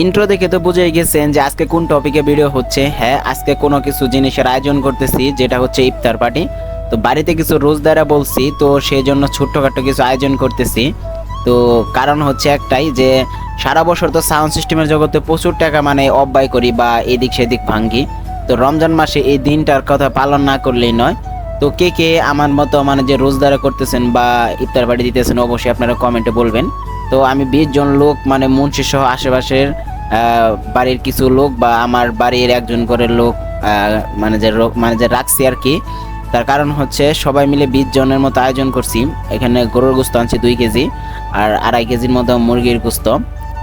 Intro দেখে তো বুঝে গেছেন যে আজকে কোন টপিকে ভিডিও হচ্ছে। হ্যাঁ, আজকে কোনো কিছু জিনিসের আয়োজন করতেছি, যেটা হচ্ছে ইফতার পার্টি। তো বাড়িতে কিছু রোজদারা বলছি, তো সেই জন্য ছোট্টখাটো কিছু আয়োজন করতেছি। তো কারণ হচ্ছে একটাই যে সারা বছর তো সাউন্ড সিস্টেমের জগতে প্রচুর টাকা মানে অব্যয় করি বা এদিক সেদিক ভাঙ্গি। তো রমজান মাসে এই দিনটার কথা পালন না করলেই নয়। তো কে কে আমার মতো মানে যে রোজদারা করতেছেন বা ইফতার পার্টি দিতেছেন, অবশ্যই আপনারা কমেন্টে বলবেন। তো আমি 20 জন লোক মানে মুন্সি সহ আশেপাশের বাড়ির কিছু লোক বা আমার বাড়ির একজন করে লোক মানে যে রাখছি আর কি। তার কারণ হচ্ছে সবাই মিলে 20 জনের মতো আয়োজন করছি। এখানে গরুর গোস্ত আনছি 2 কেজি, আর 2.5 কেজির মতো মুরগির গোস্ত।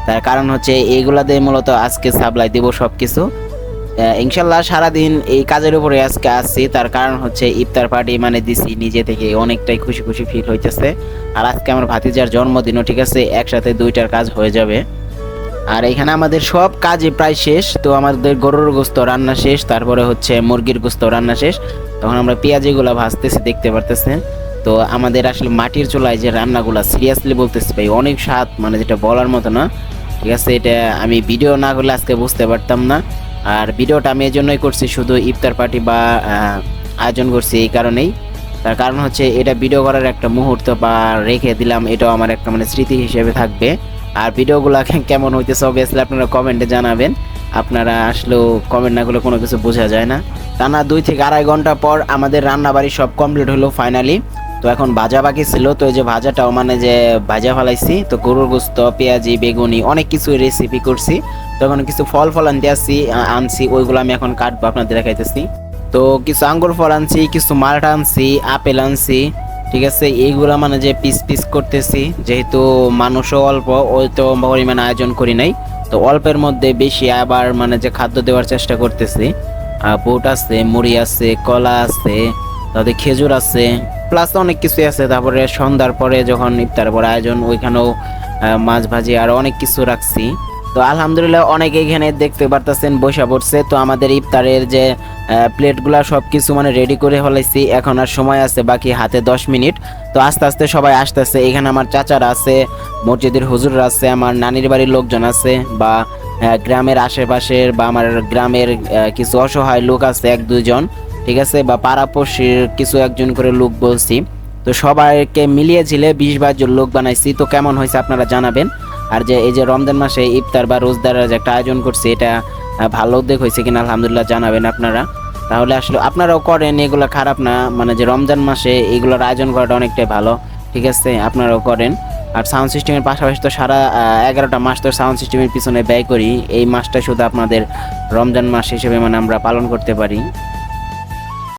তার কারণ হচ্ছে এইগুলা দিয়ে মূলত আজকে সাপ্লাই দেবো সব কিছু। ইনশাল্লাহ সারাদিন এই কাজের উপরে আজকে আসছি। তার কারণ হচ্ছে ইফতার পার্টি মানে দিছি নিজে থেকে, অনেকটাই খুশি খুশি ফিল হইতেছে। আর আজকে আমার ভাতিজার জন্মদিনও, ঠিক আছে, একসাথে দুইটার কাজ হয়ে যাবে। আর এখানে আমাদের সব কাজই প্রায় শেষ। তো আমাদের গরুর গোস্ত রান্না শেষ, তারপরে হচ্ছে মুরগির গোস্ত রান্না শেষ। তখন আমরা পেঁয়াজিগুলা ভাজতেছি, দেখতে পারতেছেন। তো আমাদের আসলে মাটির চুলায় যে রান্নাগুলা, সিরিয়াসলি বলতেছি ভাই, অনেক স্বাদ, মানে যেটা বলার মতো না। ঠিক আছে, এটা আমি ভিডিও না করলে আজকে বুঝতে পারতাম না। আর ভিডিওটা আমি এই জন্যই করছি, শুধু ইফতার পার্টি বা আয়োজন করছি এই কারণেই। তার কারণ হচ্ছে এটা ভিডিও করার একটা মুহূর্ত বা রেখে দিলাম, এটাও আমার একটা মানে স্মৃতি হিসেবে থাকবে। আর ভিডিওগুলো কেমন হইতেছে অবভিয়াসলি আপনারা কমেন্টে জানাবেন। আপনারা আসলেও কমেন্ট না করলে কোনো কিছু বোঝা যায় না। টানা 2 থেকে আড়াই ঘন্টা পর আমাদের রান্নাবাড়ি সব কমপ্লিট হলো ফাইনালি। তো এখন ভাজা বাকি ছিল, তো এই যে ভাজাটাও মানে যে ভাজা ফেলাইছি। তো গরুর গোস্ত, পেঁয়াজি, বেগুনি, অনেক কিছু রেসিপি করছি। তখন কিছু ফল ফল আনছি, ওইগুলো আমি এখন কাটবো, আপনাদের দেখাইতেছি। তো কিছু আঙ্গুর ফল আনছি, কিছু মাল্টা আনছি, আপেল আনছি। ঠিক আছে, এইগুলা মানে যে পিস পিস করতেছি, যেহেতু মানুষও অল্প, ওই তো পরিমাণে আয়োজন করি নাই। তো অল্পের মধ্যে বেশি আবার মানে যে খাদ্য দেওয়ার চেষ্টা করতেছি। বুট আছে, মুড়ি আছে, কলা আছে, তাদের খেজুর আছে, প্লাস অনেক কিছু আছে। তারপরে সন্ধ্যার পরে যখন ইফতার পর আয়োজন, ওইখানেও মাছ ভাজি আর অনেক কিছু রাখছি। তো আলহামদুলিল্লাহ অনেকে এখানে দেখতে পারতেছেন বসে পড়ছে। তো আমাদের ইফতারের যে প্লেটগুলা সব কিছু মানে রেডি করে ফেলাইছি। এখন আর সময় আছে বাকি হাতে 10 মিনিট। তো আস্তে আস্তে সবাই আসতেছে। এখানে আমার চাচারা আছে, মসজিদের হুজুররা আছে, আমার নানির বাড়ির লোকজন আছে, বা গ্রামের আশেপাশের বা আমার গ্রামের কিছু অসহায় লোক আছে 1-2 জন, ঠিক আছে, বা পাড়াপড়শির কিছু একজন করে লোক বলছি। তো সবাইকে মিলিয়ে ঝিলে 20-22 জন লোক বানাইছি। তো কেমন হয়েছে আপনারা জানাবেন। আর যে এই যে রমজান মাসে ইফতার বা রোজদারের যে একটা আয়োজন করছি, এটা ভালো উদ্যোগ হয়েছে কিনা আলহামদুলিল্লাহ জানাবেন আপনারা। তাহলে আসলে আপনারাও করেন, এগুলো খারাপ না। মানে যে রমজান মাসে এগুলোর আয়োজন করাটা অনেকটাই ভালো, ঠিক আছে, আপনারাও করেন। আর সাউন্ড সিস্টেমের পাশাপাশি তো সারা 11টা মাস তো সাউন্ড সিস্টেমের পিছনে ব্যয় করি। এই মাসটা শুধু আপনাদের রমজান মাস হিসেবে মানে আমরা পালন করতে পারি।